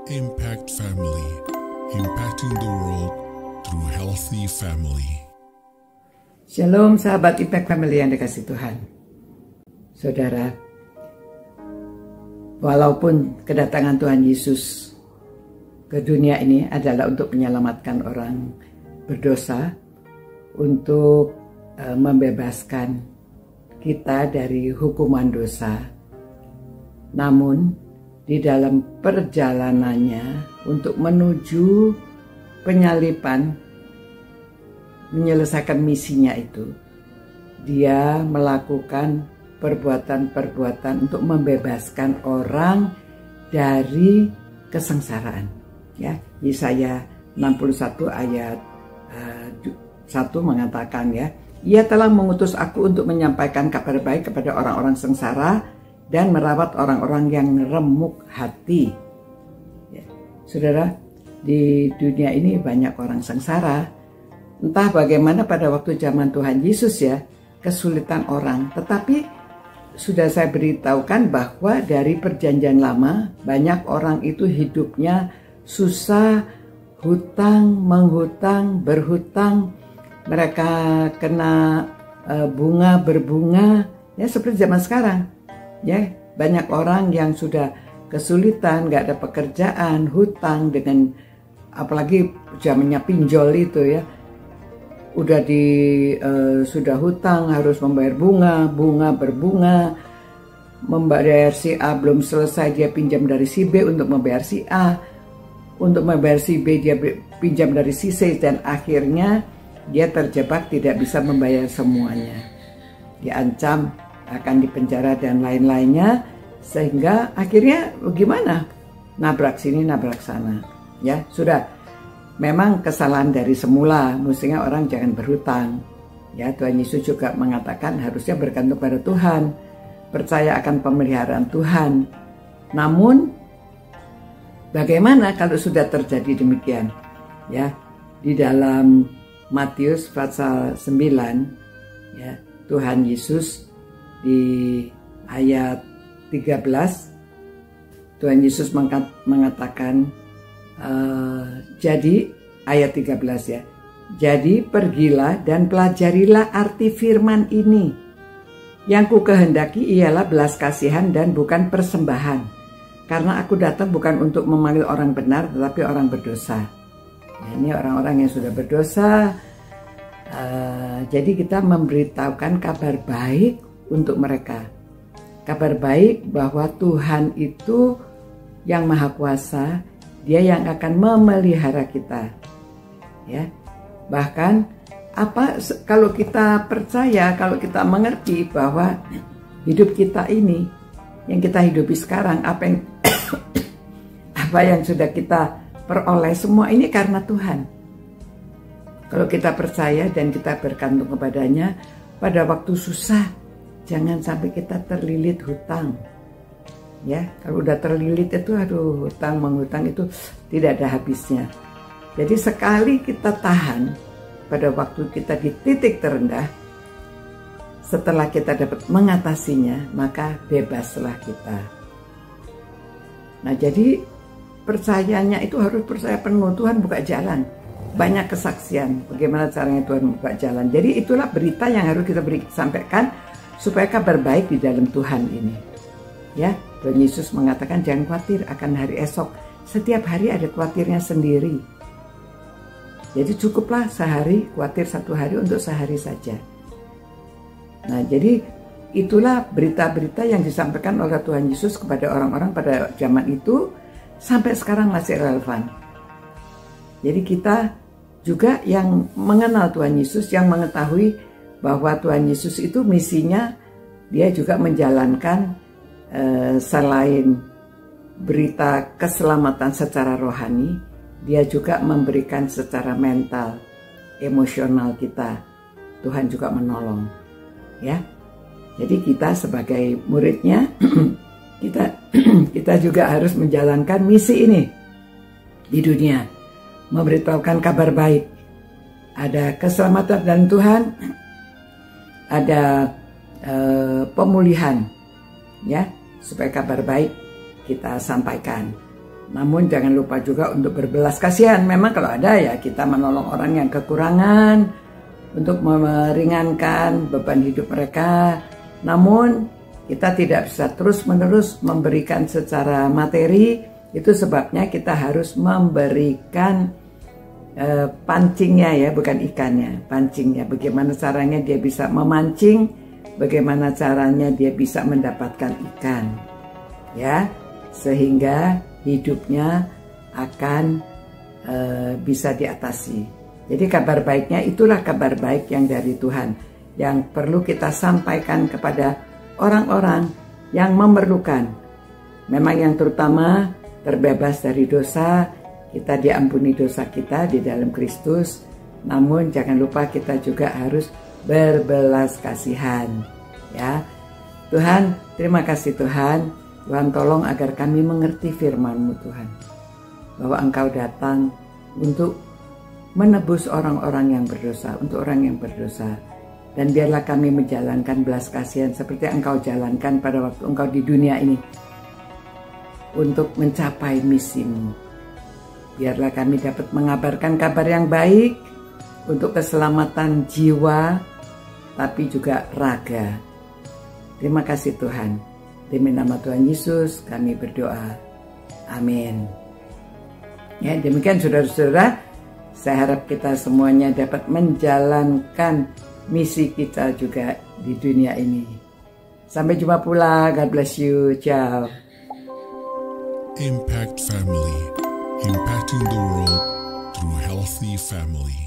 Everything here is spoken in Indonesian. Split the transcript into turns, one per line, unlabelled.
Impact Family, impacting the world through healthy family.
Shalom sahabat Impact Family yang dikasih Tuhan. Saudara, walaupun kedatangan Tuhan Yesus ke dunia ini adalah untuk menyelamatkan orang berdosa, untuk membebaskan kita dari hukuman dosa, namun di dalam perjalanannya untuk menuju penyalipan, menyelesaikan misinya itu, dia melakukan perbuatan-perbuatan untuk membebaskan orang dari kesengsaraan. Ya, Yesaya 61 ayat 1 mengatakan, ya, Ia telah mengutus aku untuk menyampaikan kabar baik kepada orang-orang sengsara dan merawat orang-orang yang remuk hati. Ya, saudara, di dunia ini banyak orang sengsara. Entah bagaimana pada waktu zaman Tuhan Yesus, ya, kesulitan orang. Tetapi sudah saya beritahukan bahwa dari perjanjian lama banyak orang itu hidupnya susah, hutang, menghutang, berhutang. Mereka kena bunga berbunga, ya, seperti zaman sekarang. Ya, banyak orang yang sudah kesulitan, nggak ada pekerjaan, hutang dengan, apalagi zamannya pinjol itu, ya, udah sudah hutang, harus membayar bunga berbunga, membayar si A belum selesai dia pinjam dari si B untuk membayar si A, untuk membayar si B dia pinjam dari si C, dan akhirnya dia terjebak tidak bisa membayar semuanya, diancam akan dipenjara dan lain-lainnya, sehingga akhirnya gimana, nabrak sini nabrak sana. Ya sudah, memang kesalahan dari semula, mestinya orang jangan berhutang. Ya, Tuhan Yesus juga mengatakan harusnya bergantung pada Tuhan, percaya akan pemeliharaan Tuhan. Namun bagaimana kalau sudah terjadi demikian? Ya, di dalam Matius pasal 9, ya, Tuhan Yesus di ayat 13, Tuhan Yesus mengatakan, jadi ayat 13, ya, jadi pergilah dan pelajarilah arti firman ini. Yang ku kehendaki ialah belas kasihan dan bukan persembahan, karena aku datang bukan untuk memanggil orang benar tetapi orang berdosa. Nah, ini orang-orang yang sudah berdosa. Jadi kita memberitahukan kabar baik untuk mereka. Kabar baik bahwa Tuhan itu yang Maha Kuasa, Dia yang akan memelihara kita. Ya. Bahkan kalau kita percaya, kalau kita mengerti bahwa hidup kita ini yang kita hidupi sekarang, apa yang sudah kita peroleh, semua ini karena Tuhan. Kalau kita percaya dan kita bergantung kepadanya, pada waktu susah jangan sampai kita terlilit hutang. Ya, kalau udah terlilit itu, aduh, hutang menghutang itu tidak ada habisnya. Jadi sekali kita tahan pada waktu kita di titik terendah, setelah kita dapat mengatasinya, maka bebaslah kita. Nah, jadi percayanya itu harus percaya penuh. Tuhan buka jalan, banyak kesaksian bagaimana caranya Tuhan buka jalan. Jadi itulah berita yang harus kita sampaikan supaya kabar baik di dalam Tuhan ini. Ya, Tuhan Yesus mengatakan jangan khawatir akan hari esok. Setiap hari ada khawatirnya sendiri. Jadi cukuplah sehari khawatir satu hari untuk sehari saja. Nah, jadi itulah berita-berita yang disampaikan oleh Tuhan Yesus kepada orang-orang pada zaman itu, sampai sekarang masih relevan. Jadi kita juga yang mengenal Tuhan Yesus, yang mengetahui bahwa Tuhan Yesus itu misinya, Dia juga menjalankan selain berita keselamatan secara rohani, Dia juga memberikan secara mental, emosional kita. Tuhan juga menolong, ya. Jadi kita sebagai muridnya, kita juga harus menjalankan misi ini di dunia, memberitahukan kabar baik. Ada keselamatan dan Tuhan, ada pemulihan, ya, supaya kabar baik kita sampaikan. Namun jangan lupa juga untuk berbelas kasihan. Memang kalau ada ya kita menolong orang yang kekurangan untuk meringankan beban hidup mereka. Namun kita tidak bisa terus-menerus memberikan secara materi. Itu sebabnya kita harus memberikan pancingnya ya, bukan ikannya, pancingnya. Bagaimana caranya dia bisa memancing, bagaimana caranya dia bisa mendapatkan ikan. Ya, sehingga hidupnya akan bisa diatasi. Jadi kabar baiknya itulah kabar baik yang dari Tuhan, yang perlu kita sampaikan kepada orang-orang yang memerlukan. Memang yang terutama terbebas dari dosa, kita diampuni dosa kita di dalam Kristus. Namun jangan lupa kita juga harus berbelas kasihan. Ya, Tuhan, terima kasih Tuhan. Tuhan tolong agar kami mengerti firman-Mu Tuhan, bahwa Engkau datang untuk menebus orang-orang yang berdosa, untuk orang yang berdosa. Dan biarlah kami menjalankan belas kasihan seperti Engkau jalankan pada waktu Engkau di dunia ini, untuk mencapai misi-Mu. Biarlah kami dapat mengabarkan kabar yang baik untuk keselamatan jiwa, tapi juga raga. Terima kasih Tuhan. Demi nama Tuhan Yesus kami berdoa. Amin. Ya, demikian saudara-saudara, saya harap kita semuanya dapat menjalankan misi kita juga di dunia ini. Sampai jumpa pula. God bless you. Ciao.
Impact Family, impacting the world through healthy family.